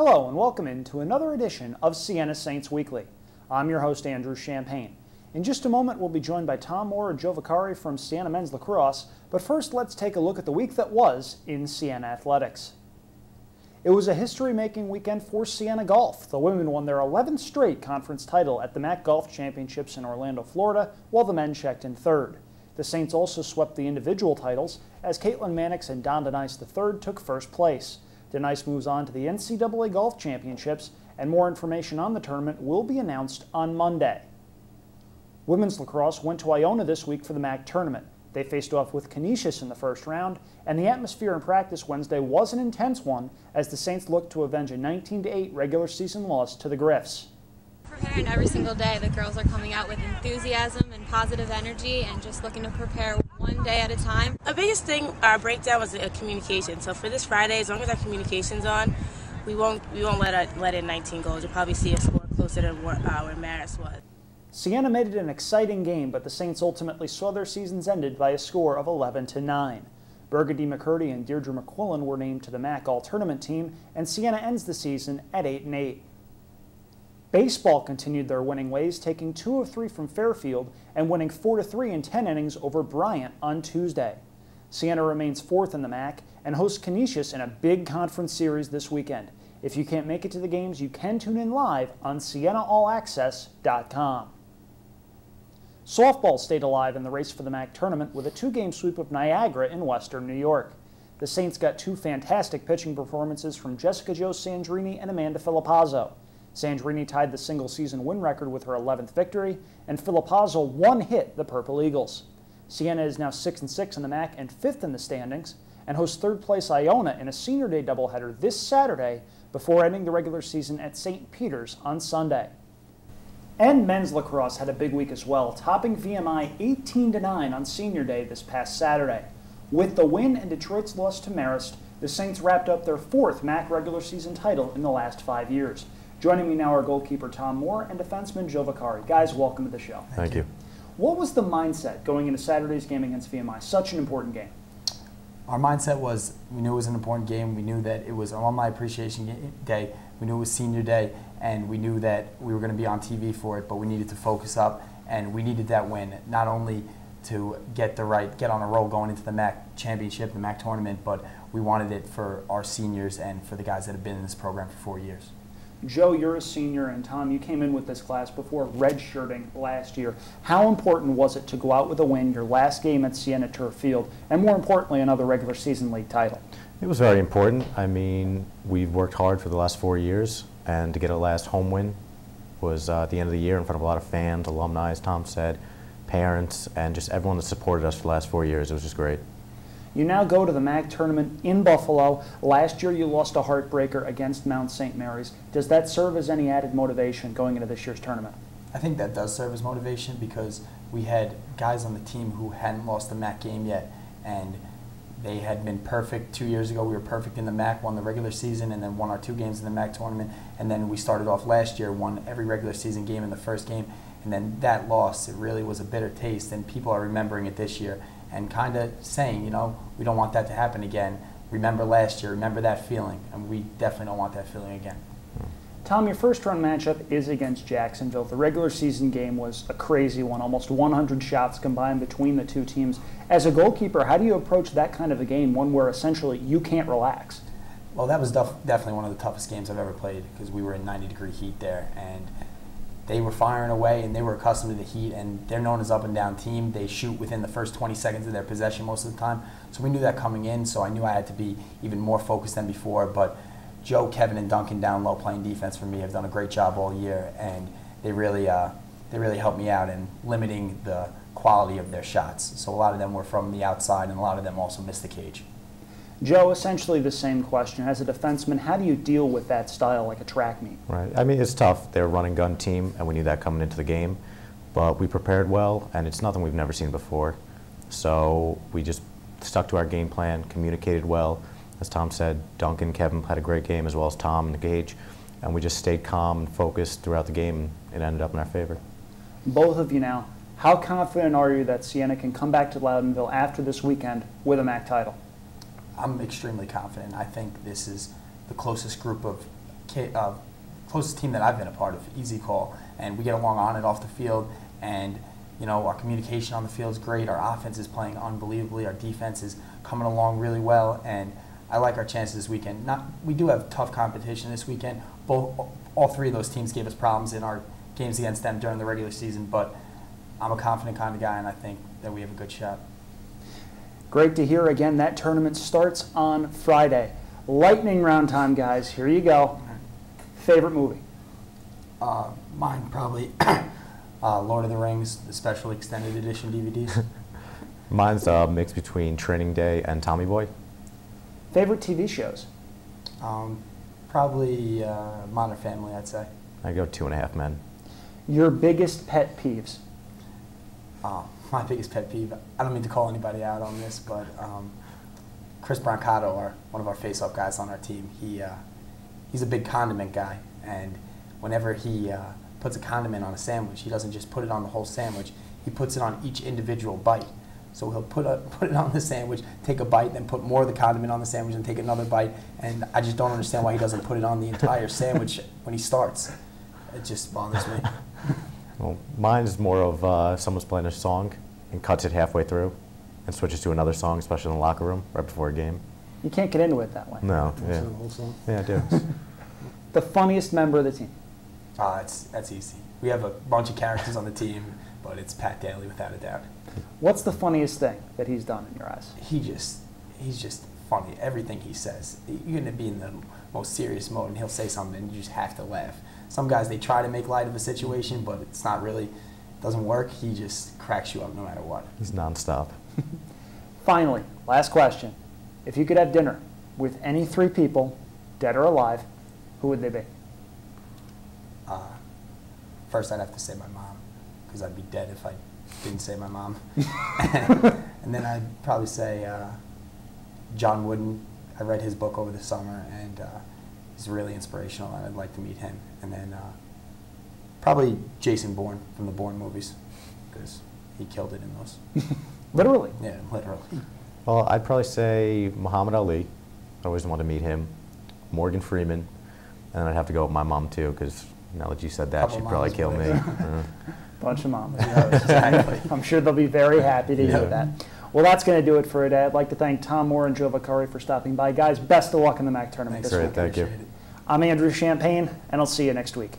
Hello and welcome into another edition of Siena Saints Weekly. I'm your host, Andrew Champagne. In just a moment, we'll be joined by Tom Morr and Joe Vaccari from Siena Men's Lacrosse, but first let's take a look at the week that was in Siena athletics. It was a history-making weekend for Siena Golf. The women won their 11th straight conference title at the MAAC Golf Championships in Orlando, Florida, while the men checked in third. The Saints also swept the individual titles as Caitlin Mannix and Don Denice III took first place. Denice moves on to the NCAA Golf Championships, and more information on the tournament will be announced on Monday. Women's lacrosse went to Iona this week for the MAAC Tournament. They faced off with Canisius in the first round, and the atmosphere in practice Wednesday was an intense one as the Saints looked to avenge a 19-8 regular season loss to the Griffs. Preparing every single day. The girls are coming out with enthusiasm and positive energy and just looking to prepare one day at a time. The biggest thing, our breakdown was communication. So for this Friday, as long as our communication's on, we won't let in 19 goals. You'll probably see a score closer to where Marist was. Siena made it an exciting game, but the Saints ultimately saw their seasons ended by a score of 11-9. Burgundy McCurdy and Deirdre McQuillan were named to the MAAC All-Tournament team, and Siena ends the season at 8-8. Baseball continued their winning ways, taking 2 of 3 from Fairfield and winning 4-3 in 10 innings over Bryant on Tuesday. Siena remains 4th in the MAAC and hosts Canisius in a big conference series this weekend. If you can't make it to the games, you can tune in live on SienaAllAccess.com. Softball stayed alive in the race for the MAAC tournament with a 2-game sweep of Niagara in western New York. The Saints got 2 fantastic pitching performances from Jessica Jo Sandrini and Amanda Filipazzo. Sandrini tied the single-season win record with her 11th victory, and Filipazzo one-hit the Purple Eagles. Siena is now 6-6 in the MAAC and 5th in the standings, and hosts third-place Iona in a Senior Day doubleheader this Saturday before ending the regular season at St. Peter's on Sunday. And men's lacrosse had a big week as well, topping VMI 18-9 on Senior Day this past Saturday. With the win and Detroit's loss to Marist, the Saints wrapped up their 4th MAAC regular season title in the last 5 years. Joining me now are goalkeeper Tom Morr and defenseman Joe Vaccari. Guys, welcome to the show. Thank you. What was the mindset going into Saturday's game against VMI? Such an important game. Our mindset was, we knew it was an important game. We knew that it was Alumni Appreciation Day. We knew it was Senior Day, and we knew that we were going to be on TV for it, but we needed to focus up, and we needed that win, not only to get on a roll going into the MAAC Championship, the MAAC Tournament, but we wanted it for our seniors and for the guys that have been in this program for 4 years. Joe, you're a senior, and Tom, you came in with this class before redshirting last year. How important was it to go out with a win, your last game at Siena Turf Field, and more importantly, another regular season league title? It was very important. I mean, we've worked hard for the last 4 years, and to get a last home win was at the end of the year in front of a lot of fans, alumni, as Tom said, parents, and just everyone that supported us for the last 4 years. It was just great. You now go to the MAAC tournament in Buffalo. Last year you lost a heartbreaker against Mount St. Mary's. Does that serve as any added motivation going into this year's tournament? I think that does serve as motivation because we had guys on the team who hadn't lost a MAAC game yet, and they had been perfect 2 years ago. We were perfect in the MAAC, won the regular season, and then won our 2 games in the MAAC tournament. And then we started off last year, won every regular season game in the first game. And then that loss, it really was a bitter taste, and people are remembering it this year and kind of saying, you know, we don't want that to happen again. Remember last year, remember that feeling, and we definitely don't want that feeling again. Tom, your first round matchup is against Jacksonville. The regular season game was a crazy one, almost 100 shots combined between the two teams. As a goalkeeper, how do you approach that kind of a game, one where essentially you can't relax? Well, that was definitely one of the toughest games I've ever played because we were in 90-degree heat there, and they were firing away, and they were accustomed to the heat, and they're known as up-and-down team. They shoot within the first 20 seconds of their possession most of the time. So we knew that coming in, so I knew I had to be even more focused than before. But Joe, Kevin, and Duncan down low playing defense for me have done a great job all year, and they really helped me out in limiting the quality of their shots. So a lot of them were from the outside, and a lot of them also missed the cage. Joe, essentially the same question. As a defenseman, how do you deal with that style like a track meet? Right. I mean, it's tough. They're a run-and-gun team, and we knew that coming into the game. But we prepared well, and it's nothing we've never seen before. So we just stuck to our game plan, communicated well. As Tom said, Duncan, Kevin had a great game, as well as Tom and Gage. And we just stayed calm and focused throughout the game, and it ended up in our favor. Both of you now, how confident are you that Siena can come back to Loudonville after this weekend with a MAAC title? I'm extremely confident. I think this is the closest group of closest team that I've been a part of, easy call, and we get along on and off the field, and you know, our communication on the field is great, our offense is playing unbelievably, our defense is coming along really well, and I like our chances this weekend. We do have tough competition this weekend. All three of those teams gave us problems in our games against them during the regular season, but I'm a confident kind of guy, and I think that we have a good shot. Great to hear. Again, that tournament starts on Friday. Lightning round time, guys. Here you go. Favorite movie? Mine probably Lord of the Rings, the special extended edition DVDs. Mine's a mix between Training Day and Tommy Boy. Favorite TV shows? Probably Modern Family, I'd say. I go 2.5 Men. Your biggest pet peeves? My biggest pet peeve, I don't mean to call anybody out on this, but Chris Brancato, one of our face-off guys on our team, he's a big condiment guy, and whenever he puts a condiment on a sandwich, he doesn't just put it on the whole sandwich, he puts it on each individual bite. So he'll put it on the sandwich, take a bite, then put more of the condiment on the sandwich and take another bite, and I just don't understand why he doesn't put it on the entire sandwich when he starts. It just bothers me. Well, mine is more of someone's playing a song and cuts it halfway through and switches to another song, especially in the locker room right before a game. You can't get into it that way. No, yeah. The whole song? Yeah, I do. The funniest member of the team? That's easy. We have a bunch of characters on the team, but it's Pat Daly without a doubt. What's the funniest thing that he's done in your eyes? He's just funny. Everything he says, you're going to be in the most serious mode, and he'll say something, and you just have to laugh. Some guys, they try to make light of a situation, but it's not really, doesn't work. He just cracks you up no matter what. He's nonstop. Finally, last question. If you could have dinner with any 3 people, dead or alive, who would they be? First, I'd have to say my mom, because I'd be dead if I didn't say my mom. And then I'd probably say John Wooden. I read his book over the summer, and he's really inspirational, and I'd like to meet him. And then probably Jason Bourne from the Bourne movies, because he killed it in those. Literally? Yeah, literally. Well, I'd probably say Muhammad Ali. I always wanted to meet him. Morgan Freeman. And then I'd have to go with my mom, too, because now that you said that, Couple she'd probably moms kill me. with Bunch of moms. Exactly. I'm sure they'll be very happy to hear Yeah. that. Well, that's going to do it for today. I'd like to thank Tom Morr and Joe Vaccari for stopping by. Guys, best of luck in the MAAC tournament Thanks. this Great, week. thank you. Appreciate it. I'm Andrew Champagne, and I'll see you next week.